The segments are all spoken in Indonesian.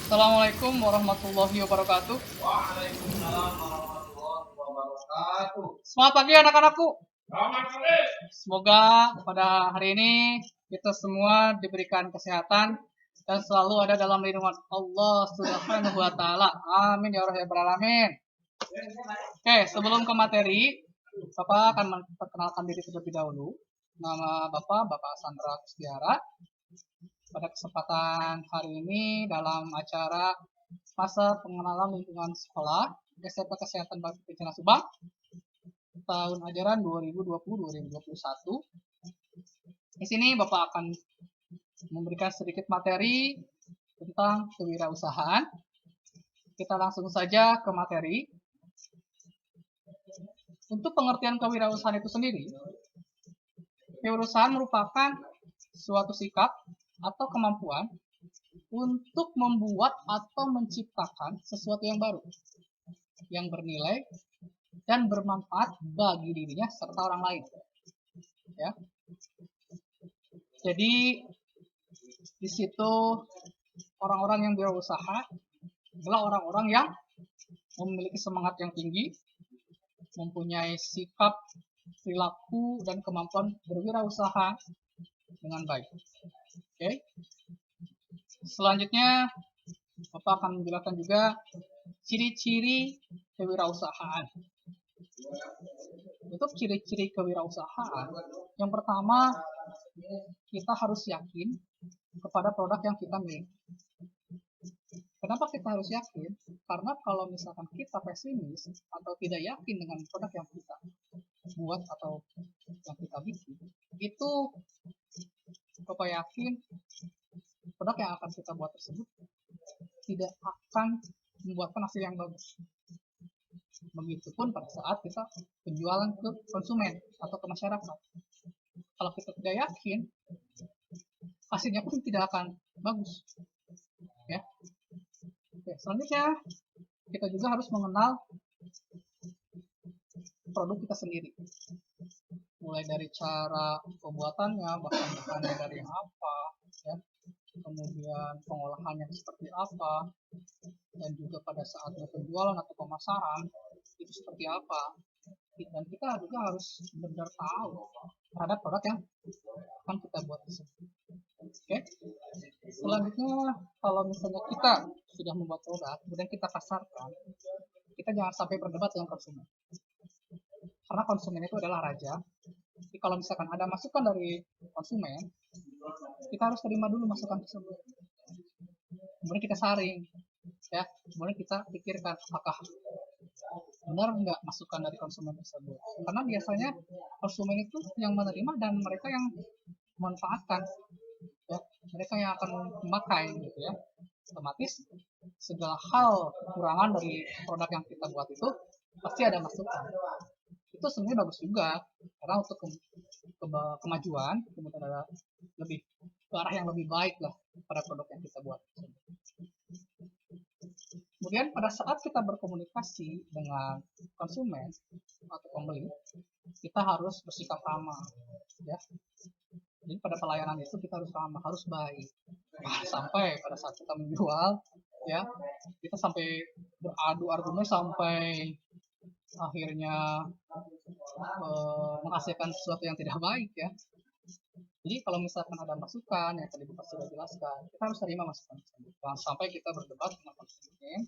Assalamualaikum warahmatullahi wabarakatuh. Waalaikumsalam warahmatullahi wabarakatuh. Selamat pagi anak-anakku. Selamat pagi. Semoga pada hari ini kita semua diberikan kesehatan dan selalu ada dalam lindungan Allah Subhanahu wa taala. Amin ya rabbal alamin. Oke, sebelum ke materi, Bapak akan memperkenalkan diri terlebih dahulu. Nama Bapak Sandra Kusdiara. Pada kesempatan hari ini dalam acara masa pengenalan lingkungan sekolah SMK Kesehatan Bakti Kencana Subang tahun ajaran 2020-2021. Di sini Bapak akan memberikan sedikit materi tentang kewirausahaan. Kita langsung saja ke materi. Untuk pengertian kewirausahaan itu sendiri, kewirausahaan merupakan suatu sikap atau kemampuan untuk membuat atau menciptakan sesuatu yang baru, yang bernilai dan bermanfaat bagi dirinya serta orang lain. Ya. Jadi di situ orang-orang yang berusaha adalah orang-orang yang memiliki semangat yang tinggi, mempunyai sikap, perilaku, dan kemampuan berwirausaha dengan baik. Oke. Selanjutnya, Bapak akan menjelaskan juga ciri-ciri kewirausahaan. Untuk ciri-ciri kewirausahaan, yang pertama, kita harus yakin kepada produk yang kita miliki. Kenapa kita harus yakin? Karena kalau misalkan kita pesimis atau tidak yakin dengan produk yang kita buat atau yang kita bikin, itu Bapak yakin produk yang akan kita buat tersebut tidak akan membuatkan hasil yang bagus. Begitupun pada saat kita penjualan ke konsumen atau ke masyarakat. Kalau kita tidak yakin, hasilnya pun tidak akan bagus. Ya. Oke, selanjutnya kita juga harus mengenal produk kita sendiri. Mulai dari cara pembuatannya, bahan-bahannya dari apa, ya. Kemudian pengolahannya seperti apa, dan juga pada saatnya penjualan atau pemasaran itu seperti apa. Dan kita juga harus benar tahu terhadap produk yang akan kita buat tersebut. Oke. Selanjutnya, kalau misalnya kita sudah membuat produk, kemudian kita pasarkan, kita jangan sampai berdebat dengan konsumen. Karena konsumen itu adalah raja. Jadi kalau misalkan ada masukan dari konsumen, kita harus terima dulu masukan tersebut. Kemudian kita saring, ya. Kemudian kita pikirkan apakah benar nggak masukan dari konsumen tersebut. Karena biasanya konsumen itu yang menerima dan mereka yang memanfaatkan, ya. Mereka yang akan memakai, gitu ya. Otomatis segala hal kekurangan dari produk yang kita buat itu pasti ada masukan. Itu sebenarnya bagus juga karena untuk kemajuan kemudian ada lebih ke arah yang lebih baik lah pada produk yang kita buat. Kemudian pada saat kita berkomunikasi dengan konsumen atau pembeli, kita harus bersikap ramah, ya. Jadi pada pelayanan itu kita harus ramah, harus baik. Sampai pada saat kita menjual, ya, kita sampai beradu argumen sampai akhirnya menghasilkan sesuatu yang tidak baik, ya. Jadi kalau misalkan ada masukan yang tadi Bapak sudah jelaskan, kita harus terima masukan tersebut. Jangan sampai kita berdebat dengan konsumen,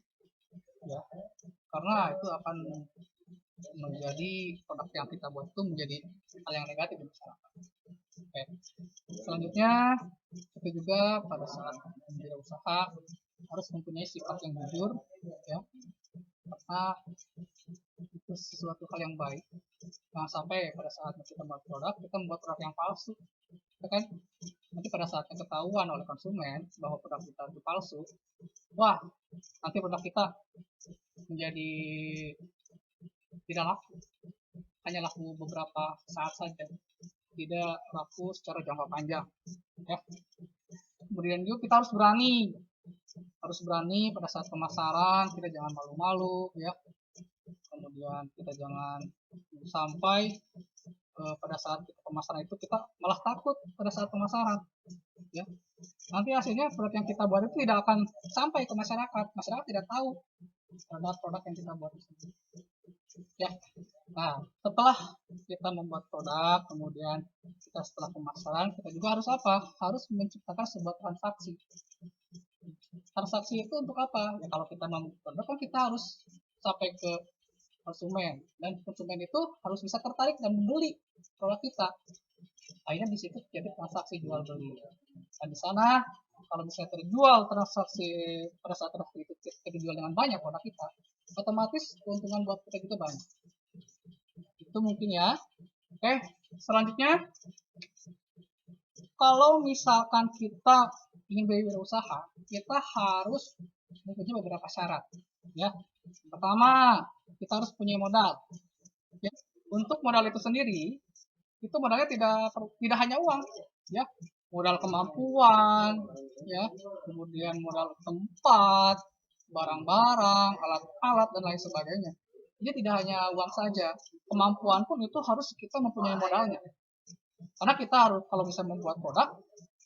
ya, karena itu akan menjadi produk yang kita buat itu menjadi hal yang negatif di masyarakat. Oke. Selanjutnya, kita juga pada saat berusaha harus mempunyai sikap yang jujur, ya, karena itu sesuatu hal yang baik. Jangan sampai pada saat kita membuat produk, kita membuat produk yang palsu, ya kan? Nanti pada saat ketahuan oleh konsumen bahwa produk kita itu palsu, wah, nanti produk kita menjadi tidak laku, hanya laku beberapa saat saja, tidak laku secara jangka panjang, ya. Kemudian juga kita harus berani pada saat pemasaran, kita jangan malu-malu, ya. Kemudian kita jangan sampai pada saat kita pemasaran itu kita malah takut pada saat pemasaran, ya. nanti hasilnya produk yang kita buat itu tidak akan sampai ke masyarakat. Masyarakat tidak tahu produk yang kita buat itu. Ya. Nah, setelah kita membuat produk, kemudian kita setelah pemasaran, kita juga harus apa? Harus menciptakan sebuah transaksi. Transaksi itu untuk apa? Ya kalau kita membuat produk kan kita harus sampai ke konsumen, dan konsumen itu harus bisa tertarik dan membeli produk kita. Akhirnya di situ jadi transaksi jual beli. Dan di sana kalau bisa terjual transaksi pada saat transaksi itu kita dijual dengan banyak produk kita, otomatis keuntungan buat kita juga banyak. Itu mungkin ya. Oke, selanjutnya kalau misalkan kita ingin berwirausaha, kita harus mempunyai beberapa syarat. Ya, pertama kita harus punya modal. Ya, untuk modal itu sendiri, itu modalnya tidak hanya uang, ya, modal kemampuan, ya, kemudian modal tempat, barang-barang, alat-alat dan lain sebagainya. Jadi tidak hanya uang saja, kemampuan pun itu harus kita mempunyai modalnya. Karena kita harus kalau bisa membuat produk,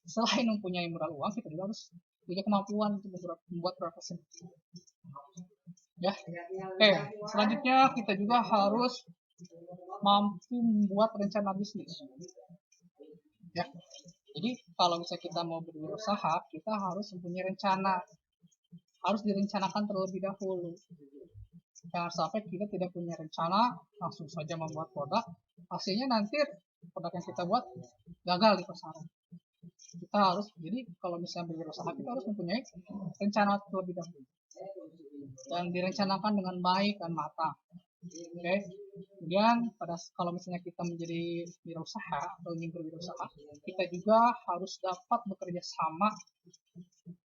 selain mempunyai modal uang, kita juga harus punya kemampuan untuk membuat produk tersebut. Ya, oke. Selanjutnya kita juga harus mampu membuat rencana bisnis. Ya, jadi kalau misalnya kita mau berwirausaha, kita harus mempunyai rencana, harus direncanakan terlebih dahulu. Jangan sampai kita tidak punya rencana, langsung saja membuat produk, hasilnya nanti produk yang kita buat gagal di pasaran. Kita harus, jadi kalau misalnya berwirausaha, kita harus mempunyai rencana terlebih dahulu dan direncanakan dengan baik dan matang. Oke. Kemudian kalau misalnya kita menjadi wirausaha atau ingin berwirausaha, kita juga harus dapat bekerja sama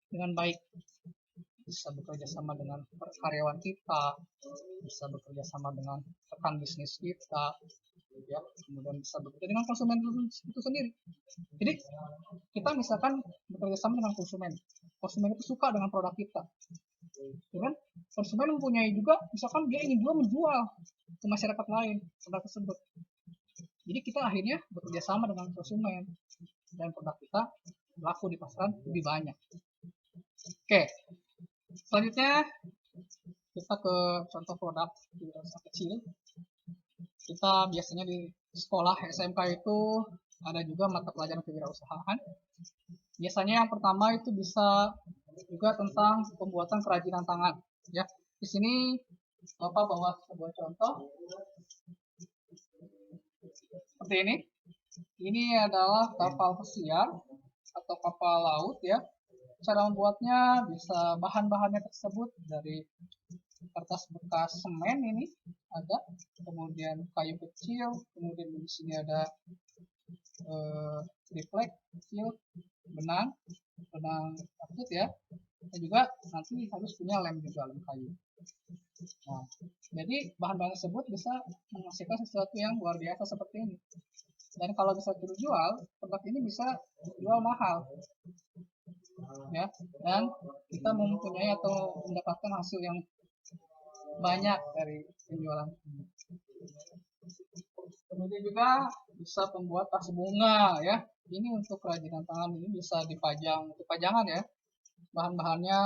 dengan baik. Bisa bekerja sama dengan karyawan kita, bisa bekerja sama dengan rekan bisnis kita, ya, kemudian bisa bekerja dengan konsumen itu sendiri. Jadi kita misalkan bekerja sama dengan konsumen itu suka dengan produk kita, kan? Konsumen mempunyai juga, misalkan dia ingin juga menjual ke masyarakat lain produk tersebut. Jadi kita akhirnya bekerja sama dengan konsumen dan produk kita laku di pasaran lebih banyak. Oke, selanjutnya kita ke contoh produk wirausaha kecil. Kita biasanya di sekolah SMK itu ada juga mata pelajaran kewirausahaan. Biasanya yang pertama itu bisa juga tentang pembuatan kerajinan tangan. Ya, di sini Bapak bawa sebuah contoh seperti ini. Ini adalah kapal pesiar atau kapal laut, ya. Cara membuatnya bisa bahan-bahannya tersebut dari kertas bekas semen ini ada, kemudian kayu kecil, kemudian di sini ada triplek kecil, benang patut, ya, dan juga nanti harus punya lem juga, lem kayu. Nah, jadi bahan-bahan tersebut bisa menghasilkan sesuatu yang luar biasa seperti ini. Dan kalau bisa terjual, produk ini bisa dijual mahal, ya, dan kita mempunyai atau mendapatkan hasil yang banyak dari penjualan ini. Kemudian juga bisa pembuat tas bunga, ya. Ini untuk kerajinan tangan, ini bisa dipajang untuk pajangan, ya. Bahan-bahannya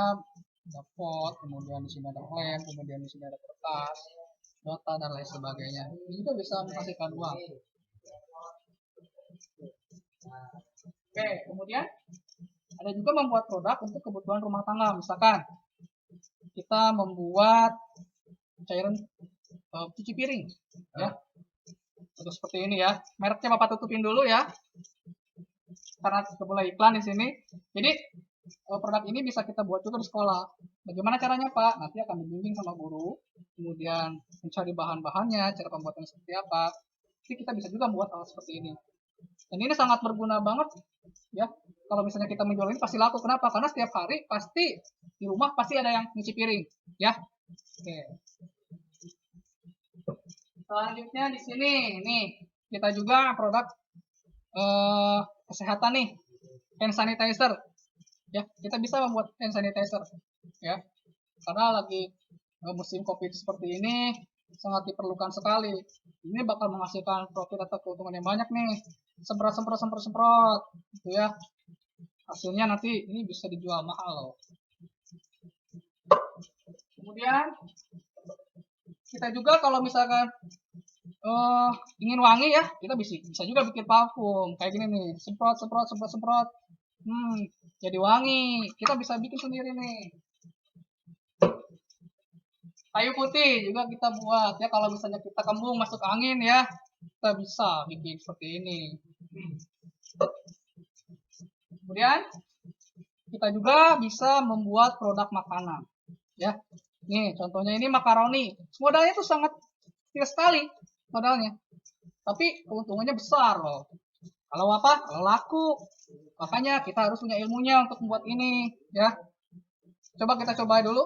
ada pot, kemudian di sini ada lem, kemudian di sini ada kertas, nota dan lain sebagainya. Ini juga bisa menghasilkan uang. Oke, kemudian ada juga membuat produk untuk kebutuhan rumah tangga. Misalkan kita membuat cairan cuci piring, ya. Terus seperti ini, ya. Mereknya Bapak tutupin dulu, ya, karena kita boleh iklan di sini. Jadi produk ini bisa kita buat juga di sekolah. Bagaimana caranya, Pak? Nanti akan dibimbing sama guru, kemudian mencari bahan-bahannya, cara pembuatannya seperti apa. Jadi kita bisa juga membuat hal seperti ini. Dan ini sangat berguna banget, ya. Kalau misalnya kita menjual ini pasti laku. Kenapa? Karena setiap hari pasti di rumah pasti ada yang nyuci piring, ya. Oke. Selanjutnya di sini, nih kita juga produk kesehatan nih, hand sanitizer. Ya, kita bisa membuat hand sanitizer, ya, karena lagi musim COVID seperti ini sangat diperlukan sekali. Ini bakal menghasilkan profit atau keuntungan yang banyak nih. Semprot, gitu, ya. hasilnya nanti ini bisa dijual mahal loh. Kemudian kita juga kalau misalkan ingin wangi ya, kita bisa juga bikin parfum kayak gini nih, semprot semprot semprot semprot, jadi wangi. Kita bisa bikin sendiri nih. Kayu putih juga kita buat ya, kalau misalnya kita kembung masuk angin ya, kita bisa bikin seperti ini. Kemudian kita juga bisa membuat produk makanan ya. Nih contohnya ini makaroni, modalnya itu sangat kecil sekali modalnya, tapi keuntungannya besar loh. Kalau apa? Kalau laku. Makanya kita harus punya ilmunya untuk membuat ini ya. Coba kita coba dulu.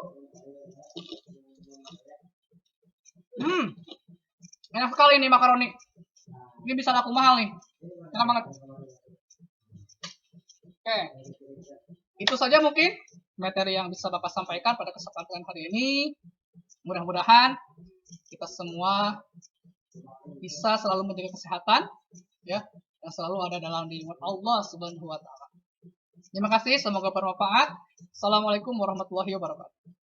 Enak sekali nih makaroni. Ini bisa laku mahal nih. Enak banget. Oke. Itu saja mungkin materi yang bisa Bapak sampaikan pada kesempatan hari ini. Mudah-mudahan kita semua bisa selalu menjaga kesehatan ya, dan selalu ada dalam lindungan Allah Subhanahu wa taala. Terima kasih, semoga bermanfaat. Assalamualaikum warahmatullahi wabarakatuh.